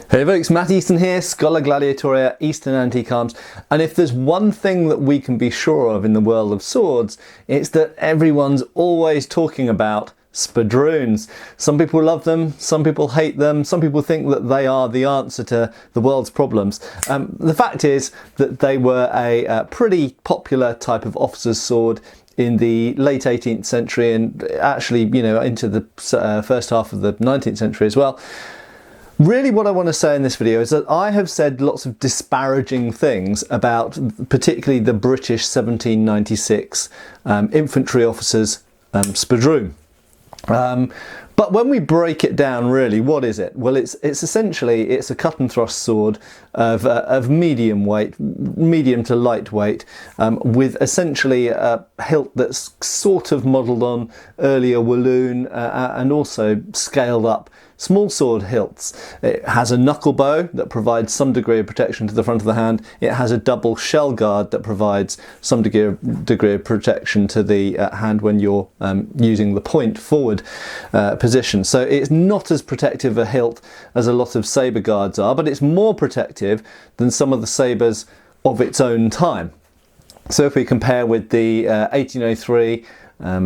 Hey folks, Matt Easton here, Schola Gladiatoria, Eastern Antique Arms, and if there's one thing that we can be sure of in the world of swords, it's that everyone's always talking about Spadroons. Some people love them, some people hate them, some people think that they are the answer to the world's problems. The fact is that they were a pretty popular type of officer's sword in the late 18th century and actually, into the first half of the 19th century as well. Really what I want to say in this video is that I have said lots of disparaging things about particularly the British 1796 infantry officers Spadroon. But when we break it down, really, what is it? Well, it's essentially a cut and thrust sword of medium weight, medium to lightweight, with essentially a hilt that's sort of modelled on earlier Walloon and also scaled up small sword hilts. It has a knuckle bow that provides some degree of protection to the front of the hand. It has a double shell guard that provides some degree of protection to the hand when you're using the point forward position. So it's not as protective a hilt as a lot of sabre guards are, but it's more protective than some of the sabres of its own time. So if we compare with the 1803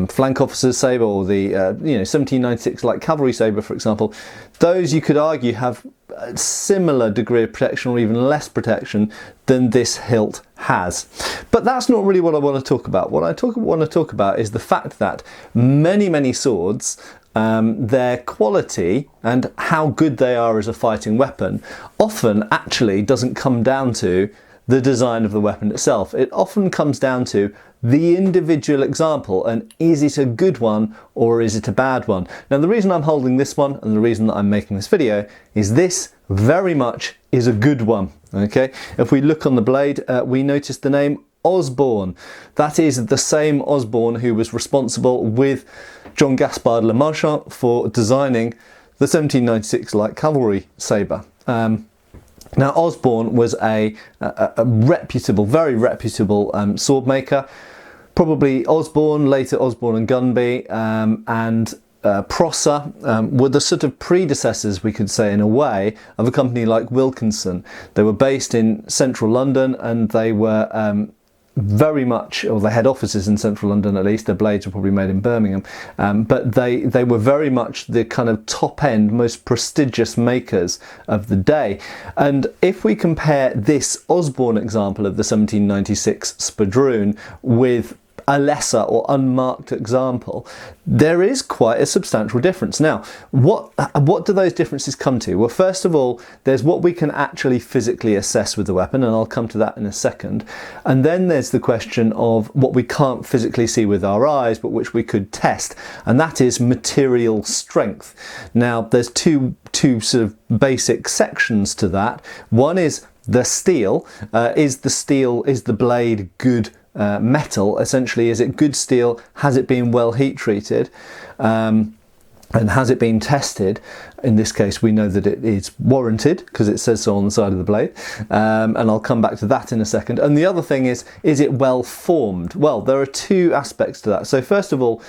flank officer's sabre or the 1796 light cavalry sabre, for example, those you could argue have a similar degree of protection or even less protection than this hilt has. But that's not really what I want to talk about. What I want to talk about is the fact that many swords, their quality and how good they are as a fighting weapon often actually doesn't come down to the design of the weapon itself. It often comes down to the individual example, and is it a good one or is it a bad one? Now the reason I'm holding this one and the reason that I'm making this video is this very much is a good one. Okay, if we look on the blade, we notice the name Osborne. That is the same Osborne who was responsible with John Gaspard Le Marchant for designing the 1796 light cavalry sabre. Now Osborne was a reputable, very reputable sword maker. Probably Osborne, later Osborne and Gunby, and Prosser were the sort of predecessors, we could say in a way, of a company like Wilkinson. They were based in central London and they were very much, or they had offices in central London at least. Their blades were probably made in Birmingham, but they were very much the kind of top end, most prestigious makers of the day. And if we compare this Osborne example of the 1796 Spadroon with a lesser or unmarked example, there is quite a substantial difference. Now, what do those differences come to? Well, first of all, there's what we can actually physically assess with the weapon, and I'll come to that in a second. And then there's the question of what we can't physically see with our eyes, but which we could test, and that is material strength. Now, there's two sort of basic sections to that. One is the steel. Is the blade good metal? Essentially, is it good steel? Has it been well heat treated? And has it been tested? In this case, we know that it is warranted because it says so on the side of the blade. And I'll come back to that in a second. And the other thing is it well formed? Well, there are two aspects to that. So first of all,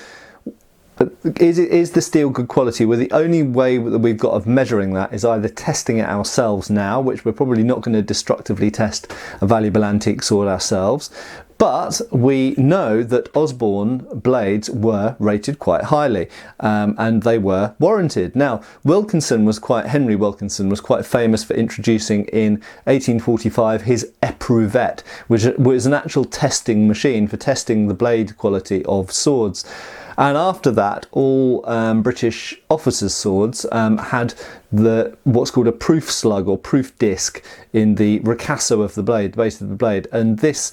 is the steel good quality? Well, the only way that we've got of measuring that is either testing it ourselves now, which we're probably not going to destructively test a valuable antique sword ourselves, but we know that Osborne blades were rated quite highly, and they were warranted. Now, Henry Wilkinson was quite famous for introducing in 1845 his éprouvette, which was an actual testing machine for testing the blade quality of swords. And after that, all British officers' swords had what's called a proof slug or proof disc in the ricasso of the blade, the base of the blade, and this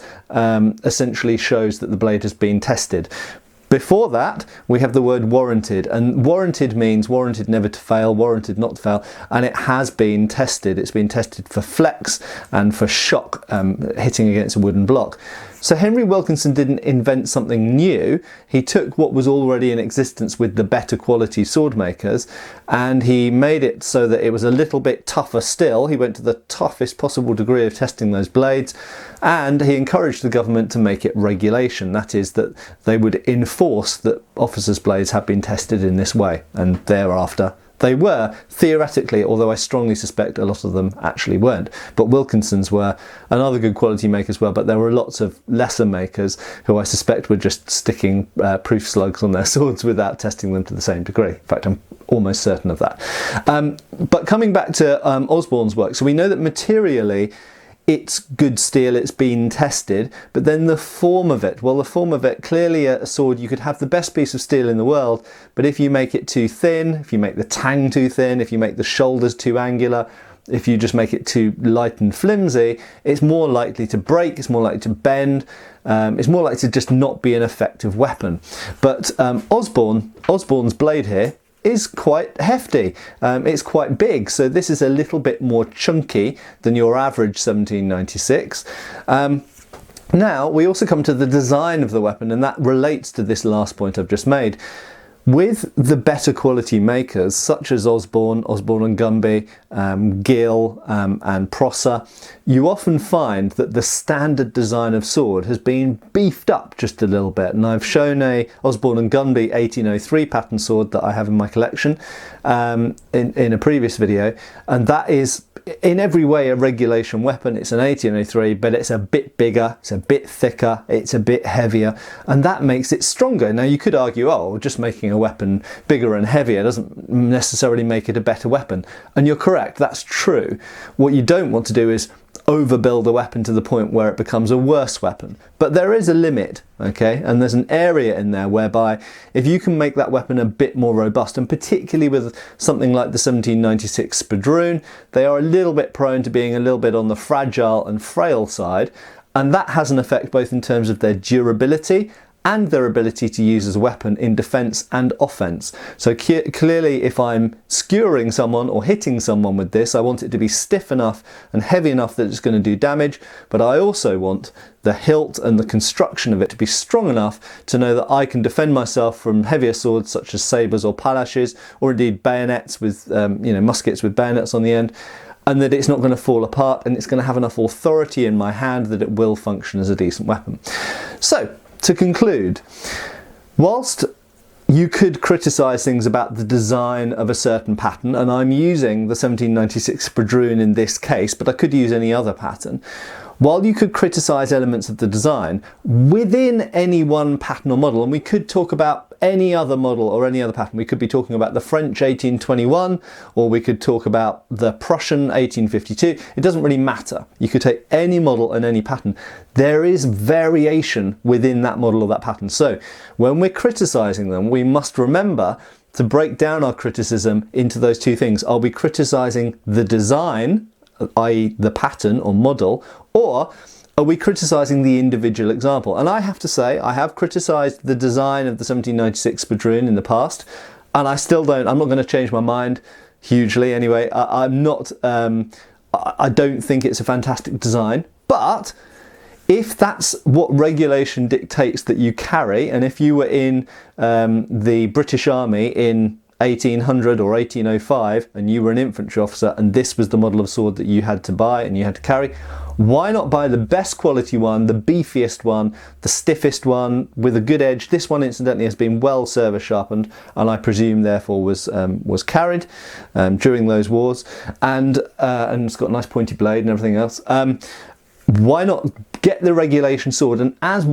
essentially shows that the blade has been tested. Before that, we have the word warranted, and warranted means warranted never to fail, warranted not to fail, and it has been tested. It's been tested for flex and for shock hitting against a wooden block. So Henry Wilkinson didn't invent something new. He took what was already in existence with the better quality sword makers and he made it so that it was a little bit tougher still. He went to the toughest possible degree of testing those blades, and he encouraged the government to make it regulation. That is, that they would enforce that officers' blades had been tested in this way, and thereafter They were, theoretically, although I strongly suspect a lot of them actually weren't. But Wilkinson's were another good quality make as well, but there were lots of lesser makers who I suspect were just sticking proof slugs on their swords without testing them to the same degree. In fact, I'm almost certain of that. But coming back to Osborne's work, so we know that materially it's good steel, it's been tested, but then the form of it, well, the form of it, clearly a sword, you could have the best piece of steel in the world, but if you make it too thin, if you make the tang too thin, if you make the shoulders too angular, if you just make it too light and flimsy, it's more likely to break, it's more likely to bend, it's more likely to just not be an effective weapon. But Osborne's blade here is quite hefty, it's quite big, so this is a little bit more chunky than your average 1796. Now we also come to the design of the weapon, and that relates to this last point I've just made. With the better quality makers such as Osborne and Gumby, Gill and Prosser, you often find that the standard design of sword has been beefed up just a little bit, and I've shown a Osborne and Gumby 1803 pattern sword that I have in my collection in a previous video, and that is in every way a regulation weapon. It's an 1803, but it's a bit bigger, it's a bit thicker, it's a bit heavier, and that makes it stronger. Now you could argue, oh, just making a weapon bigger and heavier doesn't necessarily make it a better weapon, and you're correct, that's true. What you don't want to do is overbuild a weapon to the point where it becomes a worse weapon. But there is a limit, okay? And there's an area in there whereby if you can make that weapon a bit more robust, and particularly with something like the 1796 Spadroon, they are a little bit prone to being a little bit on the fragile and frail side, and that has an effect both in terms of their durability and their ability to use as a weapon in defense and offense. So clearly, if I'm skewering someone or hitting someone with this, I want it to be stiff enough and heavy enough that it's going to do damage, but I also want the hilt and the construction of it to be strong enough to know that I can defend myself from heavier swords such as sabres or palashes, or indeed bayonets with muskets with bayonets on the end, and that it's not going to fall apart, and it's going to have enough authority in my hand that it will function as a decent weapon. So to conclude, whilst you could criticise things about the design of a certain pattern, and I'm using the 1796 Spadroon in this case, but I could use any other pattern, while you could criticise elements of the design within any one pattern or model, and we could talk about any other model or any other pattern, we could be talking about the French 1821, or we could talk about the Prussian 1852, it doesn't really matter. You could take any model and any pattern. There is variation within that model or that pattern. So when we're criticising them, we must remember to break down our criticism into those two things. Are we criticising the design, i.e. the pattern or model, or are we criticising the individual example? And I have to say, I have criticised the design of the 1796 Spadroon in the past, and I'm not going to change my mind hugely anyway. I don't think it's a fantastic design, but if that's what regulation dictates that you carry, and if you were in the British Army in 1800 or 1805 and you were an infantry officer and this was the model of sword that you had to buy and you had to carry, why not buy the best quality one, the beefiest one, the stiffest one with a good edge? This one incidentally has been well service sharpened, and I presume therefore was carried during those wars, and it's got a nice pointy blade and everything else. Why not get the regulation sword? And as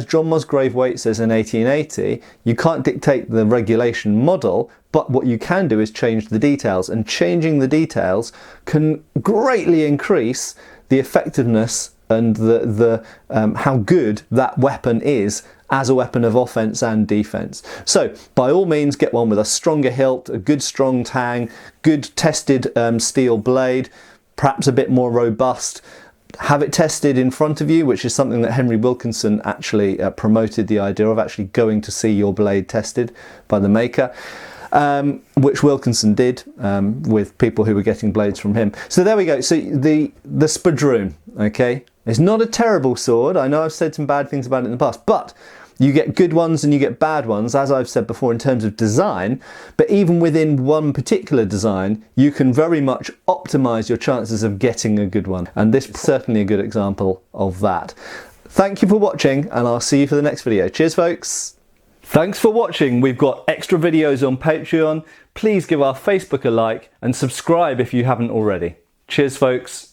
John Musgrave Waite says in 1880, you can't dictate the regulation model, but what you can do is change the details, and changing the details can greatly increase the effectiveness and the how good that weapon is as a weapon of offense and defense. So by all means, get one with a stronger hilt, a good strong tang, good tested steel blade, perhaps a bit more robust. Have it tested in front of you, which is something that Henry Wilkinson actually promoted the idea of, actually going to see your blade tested by the maker, which Wilkinson did with people who were getting blades from him. So there we go. So the Spadroon, okay, it's not a terrible sword. I know I've said some bad things about it in the past, but you get good ones and you get bad ones, as I've said before, in terms of design. But even within one particular design, you can very much optimize your chances of getting a good one. And this is certainly a good example of that. Thank you for watching, and I'll see you for the next video. Cheers, folks. Thanks for watching. We've got extra videos on Patreon. Please give our Facebook a like and subscribe if you haven't already. Cheers, folks.